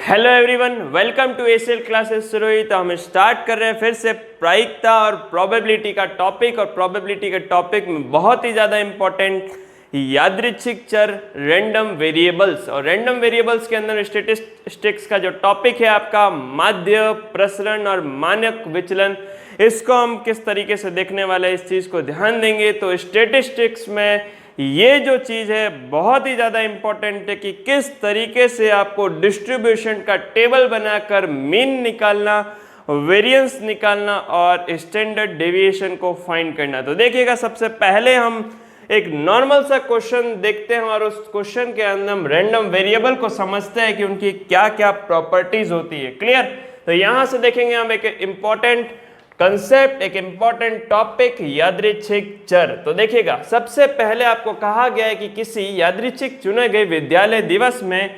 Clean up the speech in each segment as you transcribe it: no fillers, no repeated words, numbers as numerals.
Hello everyone, welcome to ACL classes सुरई। तो हम स्टार्ट कर रहे हैं फिर से प्रायिकता और प्रोबेबिलिटी का टॉपिक। और प्रोबेबिलिटी के टॉपिक में बहुत ही ज़्यादा इंपॉर्टेंट यादृच्छिक चर, रैंडम वेरिएबल्स। और रैंडम वेरिएबल्स के अंदर स्टैटिस्टिक्स का जो टॉपिक है आपका माध्य, प्रसरण और मानक विचलन, इसको हम किस तरीके से देखने वाले हैं, इस चीज़ को ध्यान देंगे। तो स्टैटिस्टिक्स में ये जो चीज़ है बहुत ही ज़्यादा इंपॉर्टेंट है कि किस तरीके से आपको डिस्ट्रीब्यूशन का टेबल बनाकर मीन निकालना, वेरिएंस निकालना और स्टैंडर्ड डेविएशन को फाइंड करना। तो देखिएगा, सबसे पहले हम एक नॉर्मल सा क्वेश्चन देखते हैं और उस क्वेश्चन के अंदर हम रैंडम वेरिएबल को समझते हैं कि उनकी क्या क्या प्रॉपर्टीज होती है। क्लियर? तो यहाँ से देखेंगे हम एक इम्पॉर्टेंट कंसेप्ट, एक इंपॉर्टेंट टॉपिक, यादृच्छिक चर। तो देखिएगा, सबसे पहले आपको कहा गया है कि किसी यादृच्छिक चुने गए विद्यालय दिवस में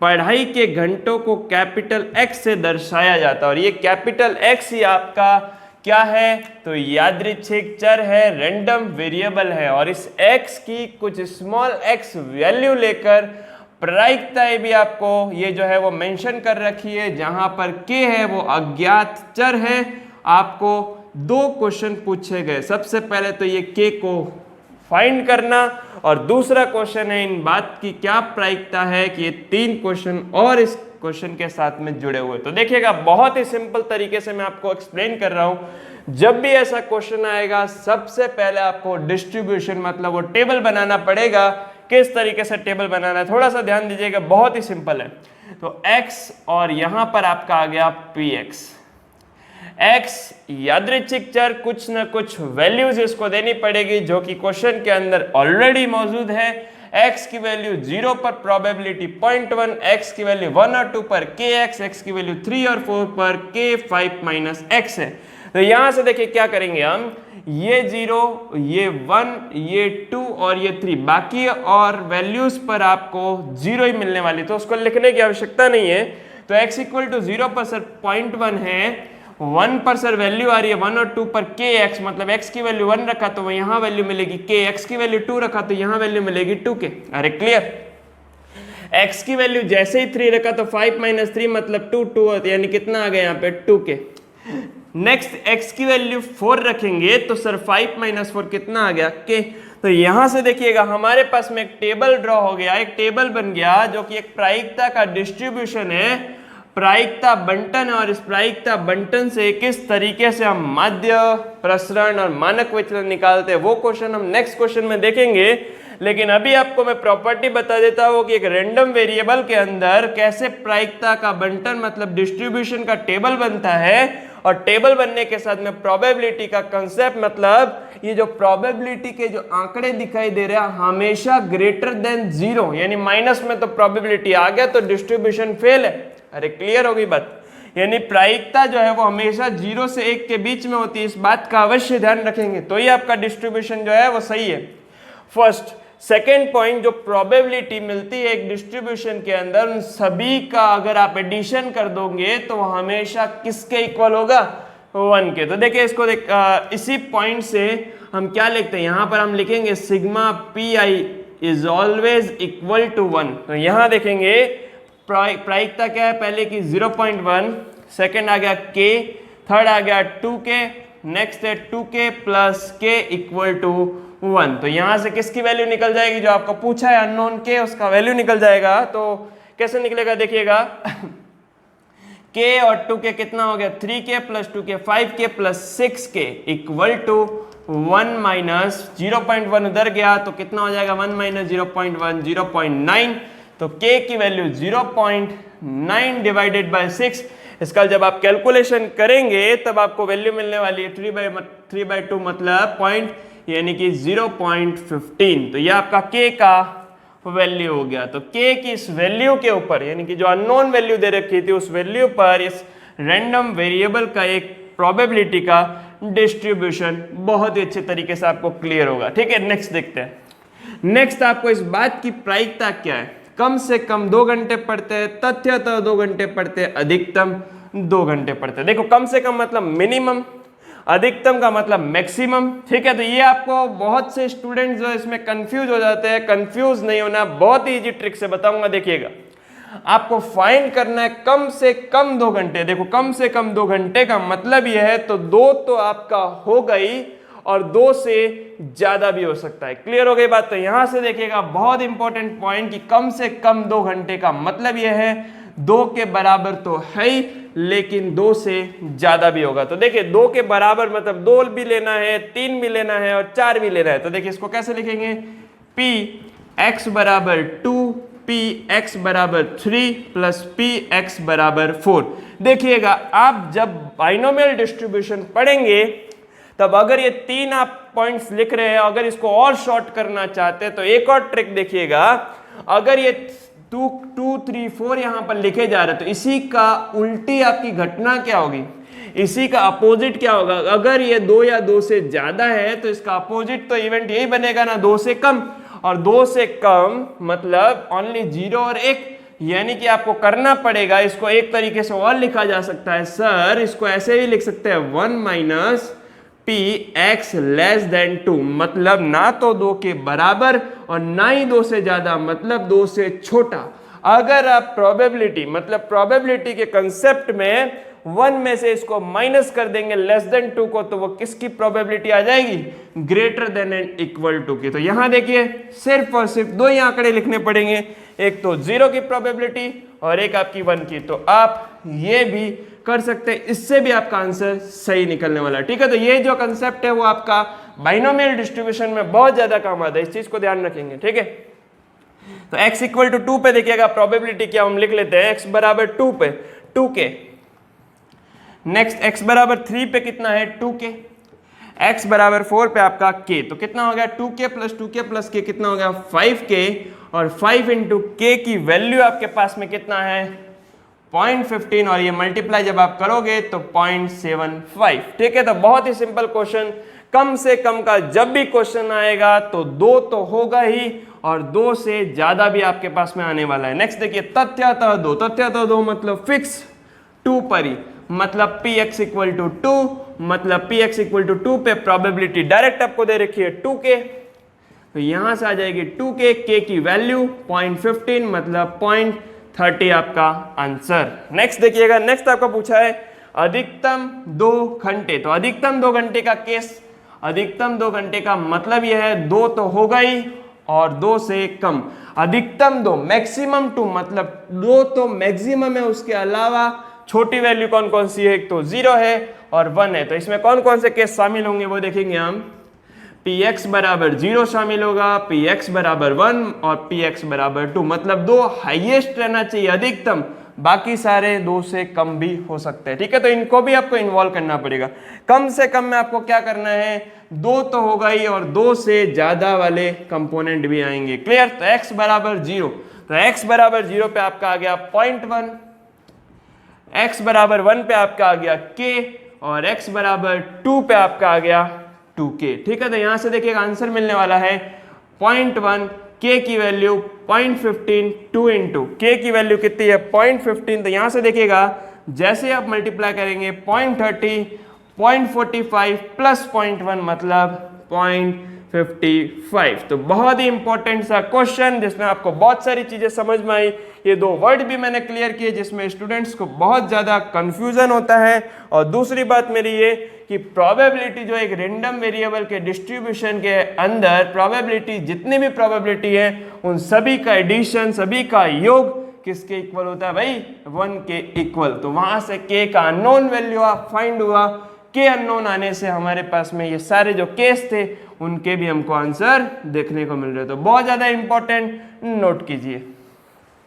पढ़ाई के घंटों को कैपिटल एक्स से दर्शाया जाता है। और ये कैपिटल एक्स ही आपका क्या है? तो यादृच्छिक चर है, रैंडम वेरिएबल है। और इस एक्स की कुछ स्मॉल एक्स वैल्यू लेकर प्रायिकताएं भी आपको ये जो है वो मेंशन कर रखी है। जहां पर के है वो अज्ञात चर है। आपको दो क्वेश्चन पूछे गए, सबसे पहले तो ये के को फाइंड करना और दूसरा क्वेश्चन है इन बात की क्या प्रायिकता है कि ये तीन क्वेश्चन और इस क्वेश्चन के साथ में जुड़े हुए। तो देखिएगा, बहुत ही सिंपल तरीके से मैं आपको एक्सप्लेन कर रहा हूं। जब भी ऐसा क्वेश्चन आएगा, सबसे पहले आपको डिस्ट्रीब्यूशन मतलब वो टेबल बनाना पड़ेगा। किस तरीके से टेबल बनाना है थोड़ा सा ध्यान दीजिएगा, बहुत ही सिंपल है। तो x और यहां पर आपका आ गया px। x यादृच्छिक चर, कुछ ना कुछ वैल्यूज इसको देनी पड़ेगी जो कि क्वेश्चन के अंदर ऑलरेडी मौजूद है। x की वैल्यू 0 पर प्रोबेबिलिटी 0.1, x की वैल्यू 1 और 2 पर kx, x की वैल्यू 3 और 4 पर k 5 - x है। तो यहां से देखिए क्या करेंगे हम, ये 0, ये 1, ये 2 और ये 3, बाकी और वैल्यूज पर आपको 0 ही मिलने वाली, तो उसको लिखने की आवश्यकता नहीं है। तो x इक्वल टू 0 पर सर 0.1 है, 1 पर सर वैल्यू आ रही है 1 और 2 पर kx, मतलब x की वैल्यू 1 रखा तो यहाँ वैल्यू मिलेगी k, x की वैल्यू 2 रखा तो यहाँ वैल्यू मिलेगी 2k। अरे क्लियर? x की वैल्यू जैसे ही 3 रखा तो 5 - 3 मतलब 2 होती है, यानी कितना आ गया यहाँ पे 2k। नेक्स्ट x की वैल्यू 4 रखेंगे तो सर 5 - 4 कितना आ गया k। तो यहां से देखिएगा हमारे पास में एक टेबल ड्रॉ हो गया, एक टेबल बन गया जो कि एक प्रायिकता का डिस्ट्रीब्यूशन है, प्रायिकता बंटन है। और इस प्रायिकता बंटन से किस तरीके से हम माध्य, प्रसरण और मानक विचलन निकालते हैं वो क्वेश्चन हम नेक्स्ट क्वेश्चन में देखेंगे। लेकिन अभी आपको मैं प्रॉपर्टी बता देता हूं कि एक रैंडम वेरिएबल के अंदर कैसे प्रायिकता का बंटन मतलब डिस्ट्रीब्यूशन का टेबल बनता है। और टेबल बनने के साथ में प्रोबेबिलिटी का कंसेप्ट, मतलब ये जो प्रोबेबिलिटी के जो आंकड़े दिखाई दे रहे हैं हमेशा ग्रेटर देन 0, यानी माइनस में तो प्रोबेबिलिटी आ गया तो डिस्ट्रीब्यूशन फेल है। अरे क्लियर होगी बात? यानी प्रायिकता जो है वो हमेशा 0 से 1 के बीच में होती है, इस बात का अवश्य ध्यान रखेंगे तो ही आपका डिस्ट्रीब्यूशन जो है वो सही है। फर्स्ट। सेकेंड पॉइंट, जो प्रोबेबिलिटी मिलती है एक डिस्ट्रीब्यूशन के अंदर, उन सभी का अगर आप एडिशन कर दोगे तो हमेशा किसके इक्वल होगा? 1 के। तो देखिए इसको इसी पॉइंट से हम क्या लिखते हैं, यहाँ पर हम लिखेंगे sigma P I is always equal to 1। तो यहाँ देखेंगे प्रायिकता क्या है पहले की 0.1, सेकेंड आ गया k, थर्ड आ गया 2k, नेक्स्ट है 2k plus k equal to 1। तो यहां से किसकी वैल्यू निकल जाएगी? जो आपको पूछा है अननोन k, उसका वैल्यू निकल जाएगा। तो कैसे निकलेगा देखिएगा k और 2k कितना हो गया? 3k plus 2k 5k plus 6k equal to 1 minus 0.1 उधर गया तो कितना हो जाएगा? 1 माइनस 0.1 0.9। तो k की वैल्यू 0.9 डिवाइडेड बाय 6। इसका जब आप कैलकुलेशन करेंगे तब आपको वैल्यू मिलने वाली है 3/2 मतलब पॉइंट, यानी कि 0.15। तो ये आपका k का वैल्यू हो गया। तो k की इस वैल्यू के ऊपर, यानी कि जो अननोन वैल्यू दे रखी थी उस वैल्यू पर इस रैंडम वेरिएबल का एक प्रोबेबिलिटी का डिस्ट्रीब्यूशन बहुत ही अच्छे तरीके से आपको क्लियर होगा। ठीक है, नेक्स्ट देखते हैं। नेक्स्ट आपको इस बात की प्रायिकता क्या है, कम से कम 2 घंटे पढ़ते हैं, तथ्यतः 2 घंटे पढ़ते हैं, अधिकतम 2 घंटे पढ़ते हैं। देखो, कम से कम मतलब मिनिमम, अधिकतम का मतलब मैक्सिमम। ठीक है, तो ये आपको बहुत से स्टूडेंट्स जो इसमें कंफ्यूज हो जाते हैं, कंफ्यूज नहीं होना, बहुत ही इजी ट्रिक से बताऊंगा। देखिएगा, आपको फाइंड करना है कम से कम 2 घंटे। देखो कम से कम 2 घंटे का मतलब यह है, तो 2 तो आपका हो गई और 2 से ज्यादा भी हो सकता है। क्लियर हो गई बात? तो यहां से देखिएगा बहुत इंपॉर्टेंट पॉइंट कि कम से कम 2 घंटे का मतलब यह है 2 के बराबर तो है ही, लेकिन 2 से ज्यादा भी होगा। तो देखिए 2 के बराबर मतलब 2 भी लेना है, 3 भी लेना है और 4 भी लेना है। तो देखिए इसको कैसे लिखेंगे, पी एक्स बराबर 2 पी एक्स बराबर 3 प्लस पी एक्स बराबर 4। देखिएगा आप जब बाइनोमियल डिस्ट्रीब्यूशन पढ़ेंगे तब अगर ये 3 आप पॉइंट्स लिख रहे हैं, अगर इसको और शॉर्ट करना चाहते हैं तो एक और ट्रिक देखिएगा, अगर ये 2 2 3 4 यहां पर लिखे जा रहे हैं तो इसी का उल्टी आपकी घटना क्या होगी, इसी का अपोजिट क्या होगा। अगर ये 2 या 2 से ज्यादा है तो इसका अपोजिट तो इवेंट यही बनेगा ना, 2 से कम, और 2 से कम मतलब ओनली 0 और 1, यानी कि आपको करना पड़ेगा। इसको एक तरीके से और लिखा जा सकता है सर, इसको ऐसे भी लिख सकते हैं 1 minus P x less than 2, मतलब ना तो 2 के बराबर और ना ही 2 से ज्यादा, मतलब 2 से छोटा। अगर आप प्रोबेबिलिटी मतलब प्रोबेबिलिटी के कंसेप्ट में 1 में से इसको माइनस कर देंगे लेस देन 2 को, तो वो किसकी प्रोबेबिलिटी आ जाएगी, greater than and equal to की। तो यहां देखिए सिर्फ और सिर्फ 2 ही आंकड़े लिखने पड़ेंगे, एक तो 0 की प्रोबेबिलिटी और एक आपकी 1 की। तो आप ये भी कर सकते हैं, इससे भी आपका आंसर सही निकलने वाला है। ठीक है, तो ये जो कंसेप्ट है वो आपका बाइनोमियल डिस्ट्रीब्यूशन में बहुत ज्यादा काम आता है, इस चीज को ध्यान रखेंगे। ठीक है, तो x इक्वल टू 2 पे देखिएगा प्रोबेबिलिटी क्या हम लिख लेते हैं, x बराबर 2 पे 2k, नेक्स्ट x बराबर 3 पे कितना है 2k, x बराबर 4 पे आपका k, तो कितना हो गया 2k प्लस k कितना हो गया 5k, और 5 इंटू k की वैल्यू आपके पास में कितना है 0.15, और ये मल्टीप्लाई जब आप करोगे तो 0.75। ठीक है, तो बहुत ही सिंपल क्वेश्चन, कम से कम का जब भी क्वेश्चन आएगा तो 2 तो होगा ही और 2 से ज्यादा भी आपके पास में आने वाला है। नेक्स्ट देखिए तथ्यतः 2, तथ्यतः 2 मतलब फिक्स 2 पर ही, मतलब px इक्वल टू 2, मतलब px इक्वल टू 2 पे प्रोबेबिलिटी डायरेक्ट आपको दे रखी है 2k, तो यहां से आ जाएगी 2k, k की वैल्यू 0.15 मतलब 0.30 आपका आंसर। नेक्स्ट देखिएगा, नेक्स्ट आपका पूछा है अधिकतम 2 घंटे, तो अधिकतम 2 घंटे का केस, अधिकतम 2 घंटे का मतलब यह है 2 तो होगा ही और 2 से कम, अधिकतम 2 मैक्सिमम 2 मतलब 2 तो मैक्सिमम है, उसके अलावा छोटी वैल्यू कौन कौन सी है, एक तो 0 है और 1 है। तो इसमें कौन कौन से केस शामिल होंगे वो देखेंगे हम, px बराबर 0 शामिल होगा, px बराबर 1 और px बराबर 2, मतलब 2 हाईएस्ट रहना चाहिए अधिकतम, बाकी सारे 2 से कम भी हो सकते हैं। ठीक है, तो इनको भी आपको इन्वॉल्व करना पड़ेगा। कम से कम में आपको क्या करना है, 2 तो होगा ही और 2 से ज्यादा वाले कंपोनेंट भी आएंगे। क्लियर? तो x बराबर 0, तो x बराबर 0 पे आपका आ गया 0.1, x बराबर 1 पे आपका आ गया k, और x बराबर 2 पे आपका आ गया 2k। ठीक है, तो यहां से देखिएगा आंसर मिलने वाला है 0.1, k की वैल्यू 0.15, 2 इंटू k की वैल्यू कितनी है 0.15, तो यहां से देखिएगा जैसे आप मल्टीप्लाई करेंगे 0.30, 0.45 प्लस 0.1 मतलब 0.55। तो बहुत ही इंपॉर्टेंट सा क्वेश्चन जिसमें आपको बहुत सारी चीजें समझ में आई। ये 2 वर्ड भी मैंने क्लियर किए जिसमें स्टूडेंट्स को बहुत ज्यादा कंफ्यूजन होता है। और दूसरी बात मेरी ये कि प्रोबेबिलिटी जो एक रैंडम वेरिएबल के डिस्ट्रीब्यूशन के अंदर प्रोबेबिलिटी, जितनी भी प्रोबेबिलिटी है उन सभी का एडिशन, सभी का योग किसके इक्वल होता है भाई, 1 के इक्वल। तो वहां से k का अननोन वैल्यू आप फाइंड हुआ, k अननोन आने से हमारे पास में ये सारे जो केस थे उनके भी हमको आंसर देखने को मिल रहे। तो बहुत ज्यादा इंपॉर्टेंट, नोट कीजिए।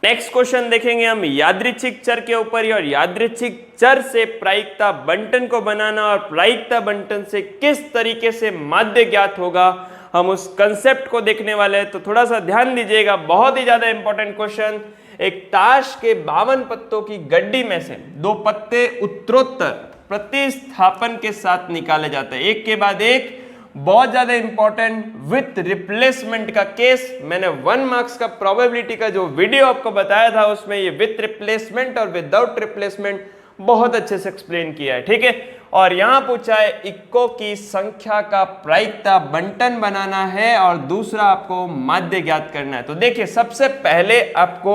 नेक्स्ट क्वेश्चन देखेंगे हम यादृच्छिक चर के ऊपर ही, और यादृच्छिक चर से प्रायिकता बंटन को बनाना और प्रायिकता बंटन से किस तरीके से माध्य ज्ञात होगा, हम उस कंसेप्ट को देखने वाले हैं। तो थोड़ा सा ध्यान दीजिएगा, बहुत ही ज्यादा इंपॉर्टेंट क्वेश्चन। एक ताश के 52 पत्तों की गड्डी में से 2 पत्ते उत्तरोत्तर प्रतिस्थापन के साथ निकाले जाते हैं, एक के बाद एक। बहुत ज्यादा इंपॉर्टेंट, विथ रिप्लेसमेंट का केस। मैंने 1 मार्क्स का प्रोबेबिलिटी का जो वीडियो आपको बताया था उसमें ये विथ रिप्लेसमेंट और विदाउट रिप्लेसमेंट बहुत अच्छे से एक्सप्लेन किया है। ठीक है, और यहाँ पूछा है इक्को की संख्या का प्रायिकता बंटन बनाना है और दूसरा आपको माध्य ज्ञात करना है। तो देखिए सबसे पहले आपको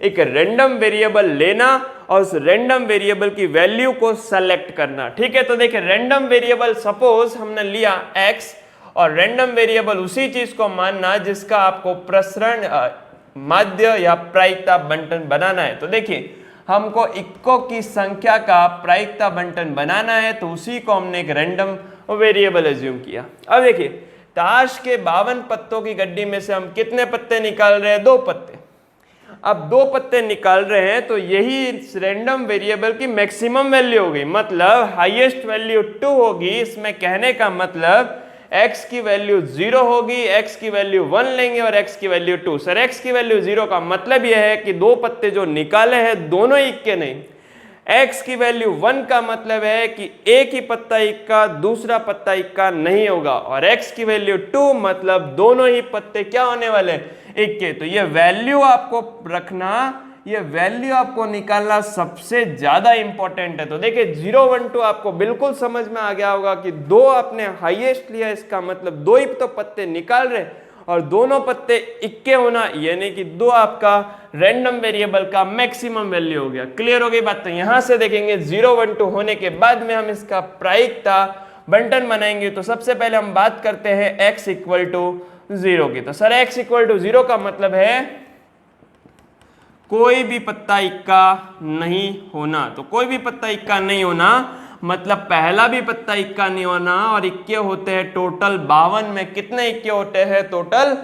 एक रैंडम वेरिएबल लेना और उस रैंडम वेरिएबल की वैल्यू को सेलेक्ट करना। ठीक है, तो देखिए रैंडम वेरिएबल सपोज हमने लिया x और रैंडम वेरिएबल उसी चीज को मानना जिसका आपको प्रसरण माध्य या प्रायिकता बंटन बनाना है। तो देखिए हमको इक्को की संख्या का प्रायिकता बंटन बनाना है, तो उसी को हमने एक रैंडम वेरिएबल एज्यूम किया। अब देखिए ताश के 52 पत्तों की गड्डी में से हम कितने पत्ते निकाल रहे हैं? 2 पत्ते। अब 2 पत्ते निकाल रहे हैं तो यही रैंडम वेरिएबल की मैक्सिमम वैल्यू होगी, मतलब हाईएस्ट वैल्यू 2 होगी। इसमें कहने का मतलब x की वैल्यू 0 होगी, x की वैल्यू 1 लेंगे और x की वैल्यू 2। सर x की वैल्यू 0 का मतलब यह है कि 2 पत्ते जो निकाले हैं दोनों इक्के नहीं। x की वैल्यू 1 का मतलब है कि एक ही पत्ता इक्का, दूसरा पत्ता इक्का नहीं होगा, और x की वैल्यू 2 मतलब दोनों ही पत्ते क्या होने वाले? इक्के। तो ये वैल्यू आपको रखना, ये वैल्यू आपको निकालना सबसे ज्यादा इंपॉर्टेंट है। तो देखिए 0 1 2 आपको बिल्कुल समझ में आ गया होगा कि 2 आपने हाईएस्ट लिया, इसका मतलब 2 ही तो पत्ते निकाल रहे और दोनों पत्ते इक्के होना, यानी कि 2 आपका रैंडम वेरिएबल का मैक्सिमम वैल्यू हो गया। क्लियर हो गई बात? तो यहां से देखेंगे 0 1 2 होने के बाद में हम इसका प्रायिकता बंटन बनाएंगे। तो सबसे पहले हम बात करते हैं x इक्वल टू 0 की। तो सर x इक्वल टू 0 का मतलब है कोई भी पत्ता इक्का नहीं होना। तो कोई भी पत्ता इक्का नहीं होना मतलब पहला भी पत्ता इक्का नहीं होना, और इक्के होते हैं टोटल 52 में कितने इक्के होते हैं? टोटल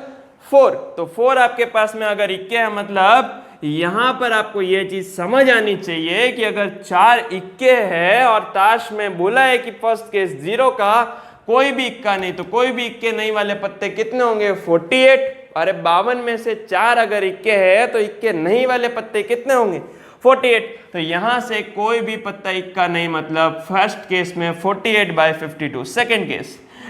4। तो 4 आपके पास में अगर इक्के हैं, मतलब यहां पर आपको यह चीज समझ आनी चाहिए कि अगर 4 इक्के है और ताश में बोला है कि फर्स्ट केस 0 का कोई भी इक्का नहीं, तो कोई भी इक्के नहीं वाले पत्ते कितने होंगे? 48। अरे 52 में से 4 अगर इक्के है तो इक्के नहीं वाले पत्ते कितने होंगे? 48। तो यहां से कोई भी पत्ता इक्का नहीं, मतलब फर्स्ट केस में 48/52।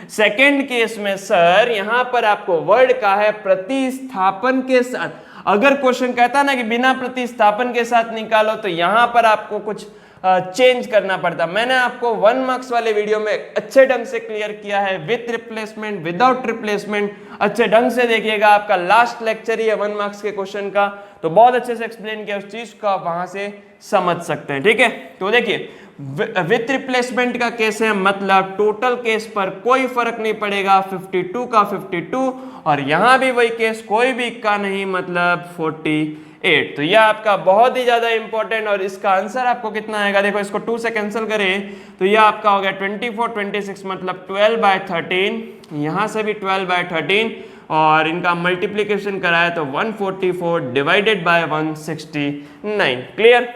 सेकंड केस में सर यहां पर आपको वर्ड का है प्रतिस्थापन के साथ। अगर क्वेश्चन कहता ना कि बिना प्रतिस्थापन के साथ निकालो, तो यहां पर आपको कुछ चेंज करना पड़ता। मैंने आपको 1 मार्क्स वाले वीडियो में अच्छे ढंग से क्लियर किया है, विथ रिप्लेसमेंट, विदाउट रिप्लेसमेंट। अच्छे ढंग से देखिएगा, आपका लास्ट लेक्चर ही है 1 मार्क्स के क्वेश्चन का, तो बहुत अच्छे से एक्सप्लेन किया, उस चीज को आप वहां से समझ सकते हैं। ठीक है, तो देखिए विथ रिप्लेसमेंट का केस है, मतलब टोटल केस पर कोई फर्क नहीं पड़ेगा, 52 का 52, और यहां भी वही केस, कोई भी इक्का नहीं, मतलब 48। तो यह आपका बहुत ही ज्यादा इंपॉर्टेंट, और इसका आंसर आपको कितना आएगा? देखो इसको 2 से कैंसिल करें तो यह आपका हो गया 24 26, मतलब 12/13। यहां से भी 12/13, और इनका मल्टीप्लीकेशन कराया तो 144 डिवाइडेड बाय 169। क्लियर?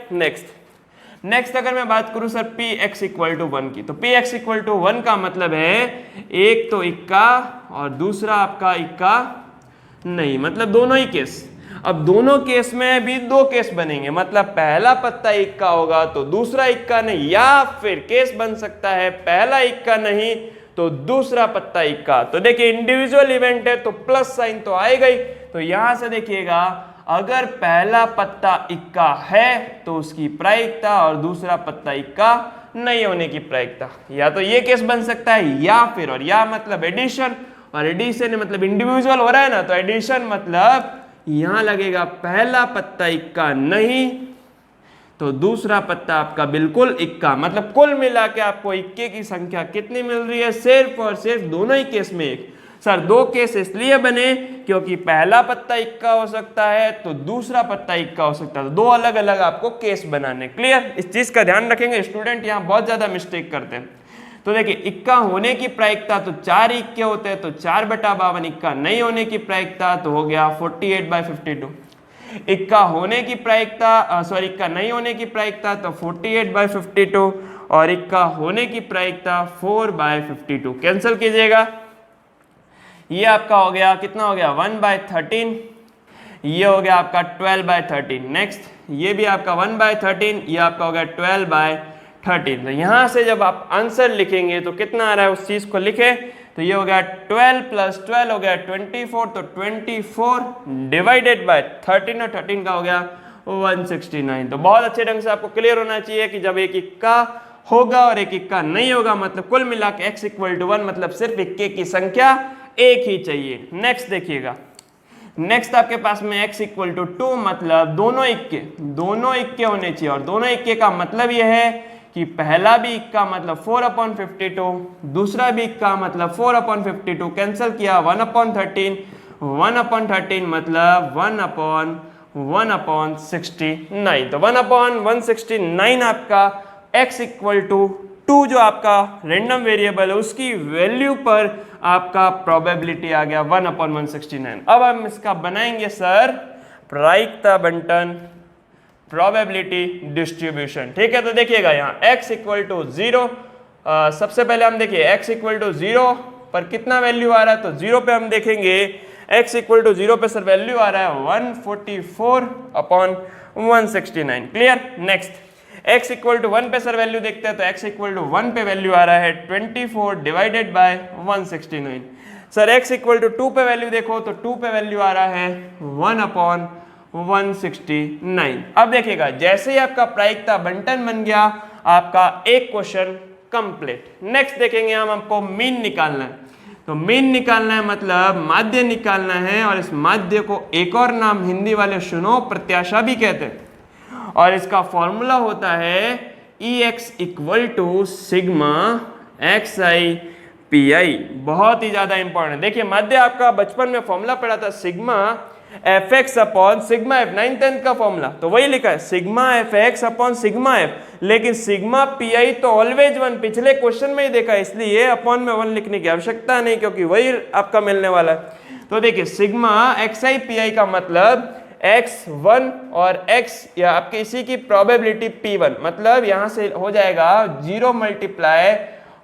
नेक्स्ट अगर मैं बात करूं सर px इक्वल टू 1 की, तो px इक्वल टू 1 का मतलब है एक तो इक्का और दूसरा आपका इक्का नहीं, मतलब दोनों ही केस। अब दोनों केस में भी 2 केस बनेंगे, मतलब पहला पत्ता इक्का होगा तो दूसरा इक्का नहीं, या फिर केस बन सकता है पहला इक्का नहीं तो दूसरा पत्ता इक्का। तो देखिए इंडिविजुअल इवेंट है तो प्लस साइन तो आएगा ही। तो यहां से देखिएगा, अगर पहला पत्ता इक्का है तो उसकी प्रायिकता और दूसरा पत्ता इक्का नहीं होने की प्रायिकता, या तो ये केस बन सकता है या फिर, और या मतलब एडिशन, और एडिशन मतलब इंडिविजुअल हो रहा है ना, तो एडिशन मतलब यहां लगेगा पहला पत्ता इक्का नहीं तो दूसरा पत्ता आपका बिल्कुल इक्का, मतलब कुल मिला के आपको इक्के की संख्या कितनी मिल रही है? सिर्फ और सिर्फ दोनों ही केस में एक। सर 2 केस इसलिए बने क्योंकि पहला पत्ता इक्का हो सकता है तो दूसरा पत्ता इक्का हो सकता है, तो 2 अलग अलग आपको केस बनाने। क्लियर? इस चीज का ध्यान रखेंगे, स्टूडेंट यहाँ बहुत ज्यादा मिस्टेक करते हैं। तो देखिए इक्का होने की प्रायिकता तो 4 इक्के होते हैं, तो 4/52। इक्का नहीं होने की प्रायिकता तो हो गया 48/52। इक्का होने की प्रायिकता इक्का नहीं होने की प्रायिकता तो 48/52, और इक्का होने की प्रायिकता 4/52। कैंसिल कीजिएगा, ये आपका हो गया कितना हो गया? 1/13। ये हो गया आपका 12/13। नेक्स्ट ये भी आपका 1/13, ये आपका हो गया 12/13। तो यहां से जब आप आंसर लिखेंगे तो कितना आ रहा है उस चीज को लिखे, तो ये हो गया 12 + 12 हो गया 24, तो 24 डिवाइडेड बाय 13, और 13 का हो गया 169। तो बहुत अच्छे ढंग से आपको क्लियर होना चाहिए कि जब एक इक्का होगा और एक इक्का नहीं होगा, मतलब कुल मिला के x इक्वल टू 1, मतलब सिर्फ इक्के की संख्या एक ही चाहिए। नेक्स्ट देखिएगा, नेक्स्ट आपके पास में x इक्वल टू 2, मतलब दोनों इक्के होने चाहिए, और दोनों इक्के का मतलब यह है कि पहला भी इक्का मतलब 4/52, दूसरा भी इक्का मतलब 4/52, कैंसिल किया 1/13, 1/13 मतलब 1/169, तो 1/169 आपका x इक्वल टू 2 जो आपका रेंडम वेरिएबल है उसकी वैल्यू पर आपका प्रोबेबिलिटी आ गया 1/169। अब हम इसका बनाएंगे सर प्रायिकता बंटन प्रोबेबिलिटी डिस्ट्रीब्यूशन, ठीक है। तो देखिएगा यहाँ x इक्वल टू 0, सबसे पहले हम देखिए x इक्वल टू 0 पर कितना वैल्यू आ रहा है, तो 0 पे हम देखेंगे x इक्वल टू 0 पे सर वैल्यू आ रहा है 144/169, clear. Next x equal to 1 पे सर वैल्यू देखते हैं, तो x इक्वल टू 1 पे वैल्यू आ रहा है 24/169। सर x इक्वल टू 2 पे वैल्यू देखो, तो 2 पे वैल्यू आ रहा है 1/169। अब देखिएगा जैसे ही आपका प्रायिकता बंटन बन गया, आपका एक क्वेश्चन कंप्लीट। नेक्स्ट देखेंगे हम, आपको मीन निकालना है, तो मीन निकालना है मतलब माध्य निकालना है, और इस माध्य को एक और नाम हिंदी वाले सुनो प्रत्याशा भी कहते हैं, और इसका फॉर्मूला होता है EX equal to sigma XI PI। बहुत ही ज्यादा इंपॉर्टेंट। देखिए माध्य आपका बचपन में फॉर्मूला पढ़ा था sigma fx upon sigma f, 9th का फॉर्मूला, तो वही लिखा है sigma fx upon sigma f, लेकिन सिग्मा PI तो ऑलवेज 1, पिछले क्वेश्चन में ही देखा, इसलिए अपॉन में 1 लिखने की आवश्यकता नहीं, क्योंकि वही आपका मिलने वाला है। तो देखिए सिग्मा XI PI का मतलब x1 और x या आपके इसी की प्रोबेबिलिटी p1, मतलब यहां से हो जाएगा 0 मल्टीप्लाई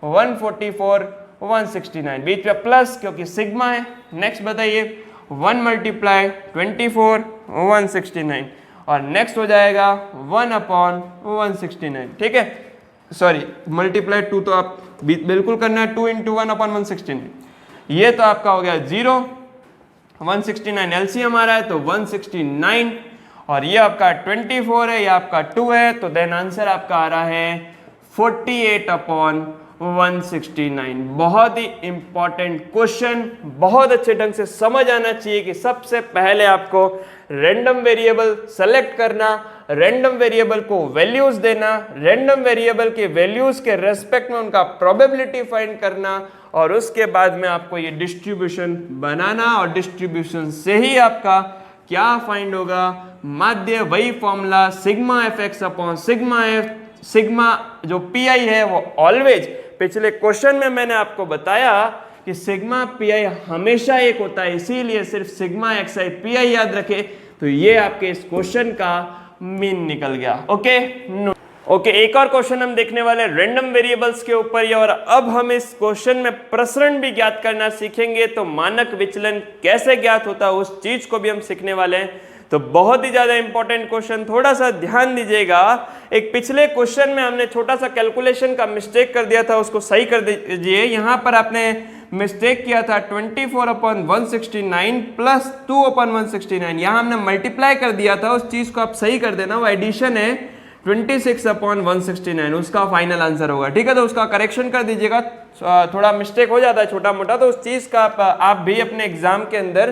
144/169, बीच में प्लस क्योंकि सिग्मा है। नेक्स्ट बताइए 1 मल्टीप्लाई 24/169, और नेक्स्ट हो जाएगा 1/169, ठीक है। सॉरी मल्टीप्लाई 2 तो आप बिल्कुल करना है, 2 × 1/169, ये तो आपका हो गया 0, 169 LCM आ रहा है तो 169, और ये आपका 24 है, ये आपका 2 है, तो देन आंसर आपका आ रहा है 48/169। बहुत ही इंपॉर्टेंट क्वेश्चन, बहुत अच्छे ढंग से समझ आना चाहिए कि सबसे पहले आपको रैंडम वेरिएबल सेलेक्ट करना, रैंडम वेरिएबल को वैल्यूज देना, रैंडम वेरिएबल के वैल्यूज के रेस्पेक्ट में उनका प्रोबेबिलिटी फाइंड करना, और उसके बाद में आपको ये डिस्ट्रीब्यूशन बनाना, और डिस्ट्रीब्यूशन से ही आपका क्या फाइंड होगा, माध्य वही formula sigma fx upon sigma f, sigma जो PI है वो ऑलवेज, पिछले क्वेश्चन में मैंने आपको बताया कि सिग्मा PI हमेशा एक होता है, इसीलिए सिर्फ सिग्मा XI PI याद रखे, तो ये आपके इस क्वेश्चन का मीन निकल गया। ओके, एक और क्वेश्चन हम देखने वाले रैंडम वेरिएबल्स के ऊपर ही, और अब हम इस क्वेश्चन में प्रसरण भी ज्ञात करना सीखेंगे, तो मानक विचलन कैसे ज्ञात होता है उस चीज को भी हम सीखने वाले हैं। तो बहुत ही ज्यादा इंपॉर्टेंट क्वेश्चन, थोड़ा सा ध्यान दीजिएगा। एक पिछले क्वेश्चन में हमने छोटा सा कैलकुलेशन का मिस्टेक कर दिया था, उसको सही कर दीजिए। यहाँ पर आपने मिस्टेक किया था 24/169 प्लस 2/169, यहाँ हमने मल्टीप्लाई कर दिया था, उस चीज को आप सही कर देना, वो एडिशन है 26/169, उसका फाइनल आंसर होगा, ठीक है। तो उसका करेक्शन कर दीजिएगा, थोड़ा मिस्टेक हो जाता है छोटा मोटा, तो उस चीज का आप भी अपने एग्जाम के अंदर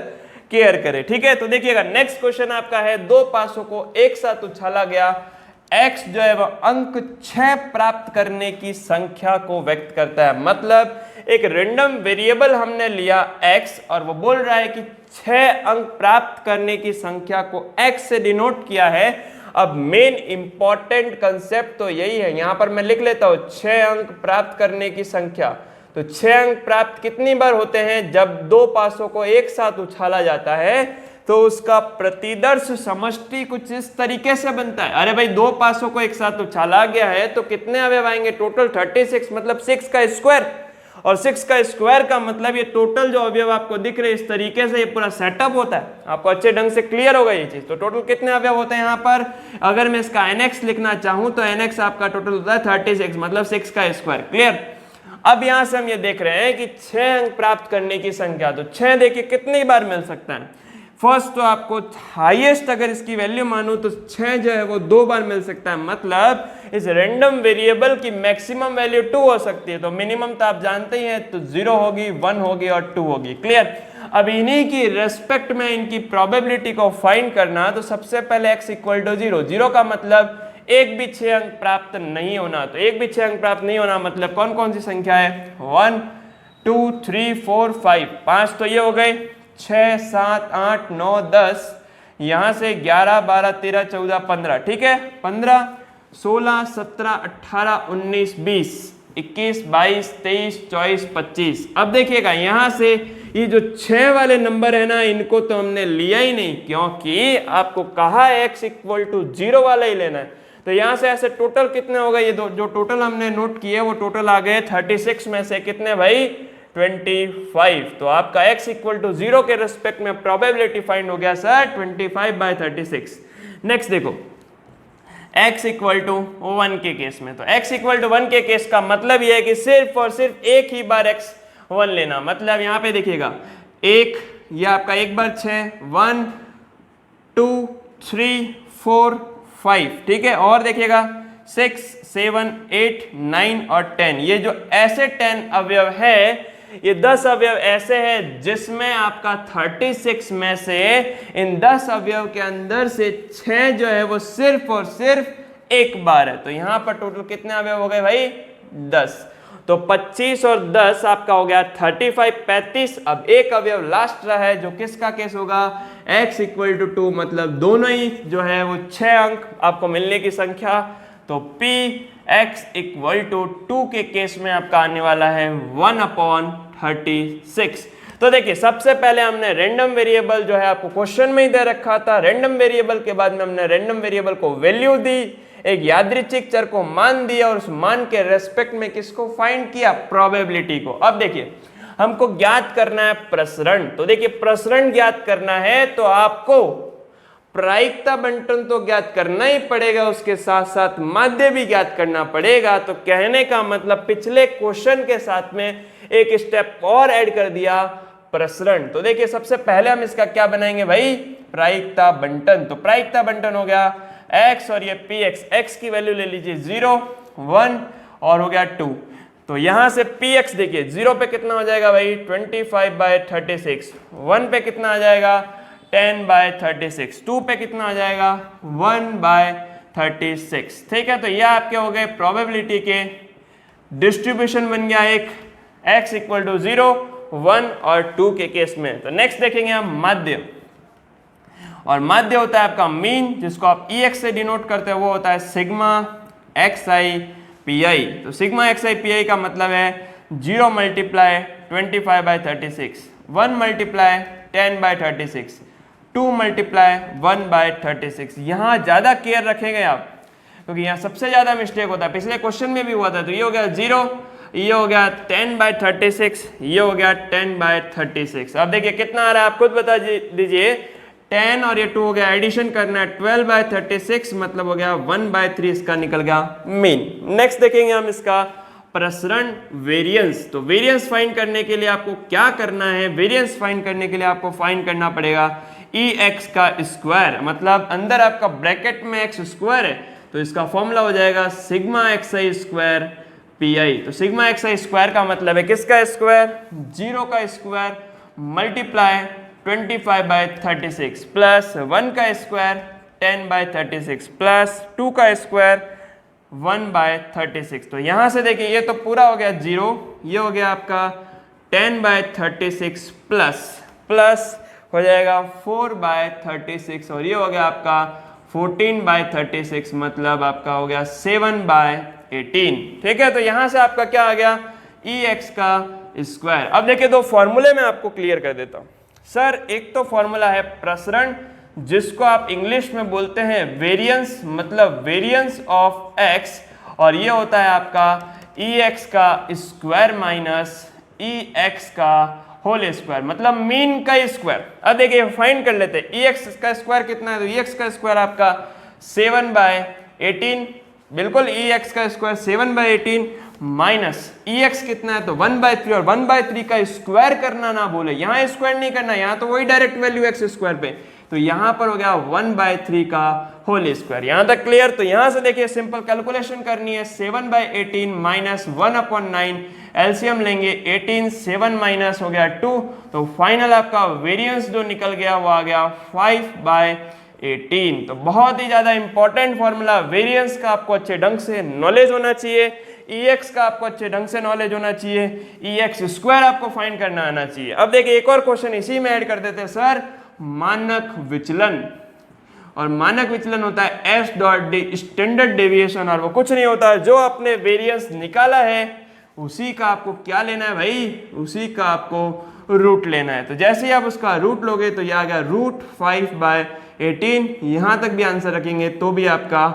केयर करें, ठीक है। तो देखिएगा नेक्स्ट क्वेश्चन आपका है, दो पासों को एक साथ उछाला गया, x जो है वह अंक 6 प्राप्त करने की संख्या को व्यक्त करता है। मतलब एक रैंडम वेरिएबल हमने लिया x, और वो बोल रहा है कि 6 अंक प्राप्त करने की संख्या को x से डिनोट किया है। अब मेन इंपॉर्टेंट कंसेप्ट तो यही है, यहां पर मैं लिख लेता हूं 6 अंक प्राप्त करने की संख्या। तो 6 अंक प्राप्त कितनी बार होते हैं, जब दो पासों को एक साथ उछाला जाता है, तो उसका प्रतिदर्श समष्टि कुछ इस तरीके से बनता है। अरे भाई दो पासों को एक साथ उछाला गया है तो कितने अवयव आएंगे, टोटल 36, मतलब 6 का स्क्वायर, और 6 का स्क्वायर का मतलब ये टोटल जो अवयव आपको दिख रहे हैं इस तरीके से ये पूरा सेटअप होता है, आपको अच्छे ढंग से क्लियर होगा ये चीज। तो टोटल कितने अवयव होते हैं यहाँ पर, अगर मैं इसका nx लिखना चाहूं तो nx आपका टोटल होता है 36, मतलब 6 का स्क्वायर, क्लियर। अब यहां से हम ये देख रहे हैं कि 6 अंक प्राप्त करने की संख्या, तो 6 देखिए कितनी बार मिल सकता है, फर्स्ट तो आपको हाईएस्ट अगर इसकी वैल्यू मानो तो 6 जो है वो 2 बार मिल सकता है, मतलब इस रैंडम वेरिएबल की मैक्सिमम वैल्यू 2 हो सकती है। तो मिनिमम तो आप जानते ही हैं, तो 0 होगी, 1 होगी और 2 होगी। क्लियर। अब इन्हीं की रेस्पेक्ट में इनकी प्रोबेबिलिटी को फाइंड करना, तो सबसे पहले x इक्वल टू 0, 0 का मतलब एक भी 6 अंक प्राप्त नहीं होना। तो एक भी 6 अंक प्राप्त नहीं होना मतलब कौन कौन सी संख्या है, 1 2 3 4 5, 5 तो ये हो गए, 6 7 8 9 10, यहां से 11 12 13 14 15, ठीक है, 15 16 17 18 19 20 21 22 23 24 25। अब देखिएगा यहां से ये जो 6 वाले नंबर है ना, इनको तो हमने लिया ही नहीं, क्योंकि आपको कहा है x इक्वल टू 0 वाला ही लेना है। तो यहां से ऐसे टोटल कितने हो गए, ये जो टोटल हमने नोट किए वो टोटल आ गए 36 में से कितने भाई, 25। तो आपका x इक्वल टू 0 के रेस्पेक्ट में प्रोबेबिलिटी फाइंड हो गया सर 25/36। नेक्स्ट देखो x इक्वल टू 1 के केस में, तो x इक्वल टू 1 के केस का मतलब यह है कि सिर्फ और सिर्फ एक ही बार x 1 लेना। मतलब यहाँ पे देखिएगा एक, ये आपका एक बार 6, 1 2 3 4 5, ठीक है, और देखिएगा 6 7 8 9 और 10। ये जो ऐसे 10 अवयव है, ये 10 अवयव ऐसे हैं जिसमें आपका 36 में से इन 10 अवयव के अंदर से 6 जो है वो सिर्फ और सिर्फ एक बार है। तो यहां पर टोटल कितने अवयव हो गए भाई, 10। तो 25 और 10 आपका हो गया 35, 35। अब एक अवयव लास्ट रहा है जो किसका केस होगा, x इक्वल टू 2, मतलब दोनों ही जो है वो 6 अंक आपको मिलने की संख्या। तो p x इक्वल टू 2 के केस में आपका आने वाला है 1/36। तो देखिए सबसे पहले हमने रैंडम वेरिएबल जो है आपको क्वेश्चन में ही दे रखा था, रैंडम वेरिएबल के बाद में हमने रैंडम वेरिएबल को वैल्यू दी, एक यादृच्छिक चर को मान दिया और उस मान के रेस्पेक्ट में किसको फाइंड किया, प्रोबेबिलिटी को। अब देखिए हमको ज्ञात करना है प्रसरण। तो देखिए प्रसरण ज्ञात करना है तो आपको प्रायिकता बंटन तो ज्ञात करना ही पड़ेगा, उसके साथ साथ माध्य भी ज्ञात करना पड़ेगा। तो कहने का मतलब पिछले क्वेश्चन के साथ में एक स्टेप और ऐड कर दिया, प्रसरण। तो देखिए सबसे पहले हम इसका क्या बनाएंगे भाई, प्रायिकता बंटन। तो प्रायिकता बंटन हो गया x और ये px, x की वैल्यू ले लीजिए 0 1 और हो गया 2। तो यहां से px देखिए 0 पे कितना हो जाएगा भाई, 25/36, 1 पे कितना आ जाएगा 10/36, 2 पे कितना आ जाएगा 1/36, ठीक है। तो यह आपके हो गए प्रोबेबिलिटी के डिस्ट्रीब्यूशन बन गया एक, x इक्वल टू 0 1 और 2 के केस में। तो नेक्स्ट देखेंगे हम माध्य, और माध्य होता है आपका मीन, जिसको आप ex से डिनोट करते हैं, वो होता है सिग्मा xi pi। तो सिग्मा xi pi का मतलब है 0 मल्टीप्लाई 25/36, 1 मल्टीप्लाई 10/36, 2 मल्टीप्लाई 1/36। यहाँ ज़्यादा केयर रखेंगे आप, क्योंकि यहाँ सबसे ज़्यादा मिस्टेक होता है, पिछले क्वेश्चन में भी हुआ था। तो ये हो गया 0, ये हो गया 10/36, ये हो गया 10/36। अब देखिए कितना आ रहा है, आप खुद बता दीजिए। 10 और ये 2 हो गया, एडिशन करना है 12/36, मतलब हो गया 1/3, इसका निकल गया मीन। नेक्स्ट देखेंगे हम इसका प्रसरण वेरिएंस। तो वेरिएंस फाइंड करने के लिए आपको क्या करना है, वेरिएंस फाइंड करने के लिए आपको फाइंड करना पड़ेगा ex का स्क्वायर, मतलब अंदर आपका ब्रैकेट में x स्क्वायर है, तो इसका फॉर्मूला हो जाएगा सिग्मा xi स्क्वायर pi। तो सिग्मा xi स्क्वायर का मतलब है किसका स्क्वायर, 0 का स्क्वायर मल्टीप्लाई 25/36 प्लस 1 का स्क्वायर 10/36 प्लस 2 का स्क्वायर 1/36। तो यहां से देखिए ये तो पूरा हो गया 0, ये हो गया आपका 10/36 प्लस हो जाएगा 4/36 और ये हो गया आपका 14/36, मतलब आपका हो गया 7/18, ठीक है। तो यहां से आपका क्या आ गया, ex का स्क्वायर। अब देखिए दो फॉर्मूले में आपको क्लियर कर देता हूं सर। एक तो फॉर्मूला है प्रसरण, जिसको आप इंग्लिश में बोलते हैं वेरिएंस, मतलब वेरिएंस ऑफ x, और ये होता है आपका ex का स्क्वायर माइनस ex का होल स्क्वायर, मतलब मीन का स्क्वायर। अब देखिए फाइंड कर लेते हैं ex का स्क्वायर कितना है, तो ex का स्क्वायर आपका 7/18 बिल्कुल ई एक्स का स्क्वायर 7/18 माइनस ई एक्स कितना है तो 1/3 और 1/3 का स्क्वायर करना ना बोले, यहाँ स्क्वायर नहीं करना, यहाँ तो वही डायरेक्ट वैल्यू एक्स स्क्वायर पे, तो यहाँ पर हो गया 1/3 का होल स्क्वायर। यहाँ तक क्लियर? तो यहाँ से देखिए सिंपल कैलकुलेशन करनी है, 7/18 माइनस 1/9, एलसीएम लेंगे 18, 7 माइनस हो गया 2, तो फाइनल आपका वेरिएंस जो निकल गया वो आ गया 5/18। तो बहुत ही ज्यादा इंपॉर्टेंट फॉर्मूला वेरिएंस का आपको अच्छे ढंग से नॉलेज होना चाहिए, ई एक्स का आपको अच्छे ढंग से नॉलेज होना चाहिए, ई एक्स स्क्वायर आपको फाइंड करना आना चाहिए। अब देखिए एक और क्वेश्चन इसी में ऐड कर देते हैं सर, मानक विचलन, और मानक विचलन होता है S dot D standard deviation, और वो कुछ नहीं होता जो आपने वेरिएंस निकाला है उसी का आपको क्या लेना है भाई, उसी का आपको रूट लेना है। तो जैसे ही आप उसका रूट लोगे तो यह आ गया रूट 5/18, यहां तक भी आंसर रखेंगे तो भी आपका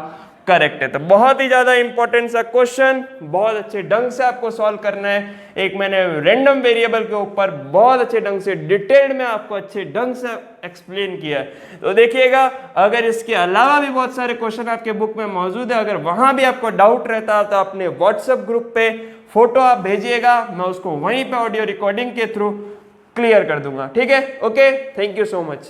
करेक्ट है। तो बहुत ही ज्यादा इंपॉर्टेंट सा क्वेश्चन, बहुत अच्छे ढंग से आपको सॉल्व करना है। एक मैंने रैंडम वेरिएबल के ऊपर बहुत अच्छे ढंग से डिटेल्ड में आपको अच्छे ढंग से एक्सप्लेन किया है। तो देखिएगा अगर इसके अलावा भी बहुत सारे क्वेश्चन आपके बुक में मौजूद है, अगर वहां भी आपको डाउट रहता है तो अपने व्हाट्सएप ग्रुप पे फोटो आप भेजिएगा, मैं उसको वहीं पे ऑडियो रिकॉर्डिंग के थ्रू क्लियर कर दूंगा। ठीक है, okay, thank you so much.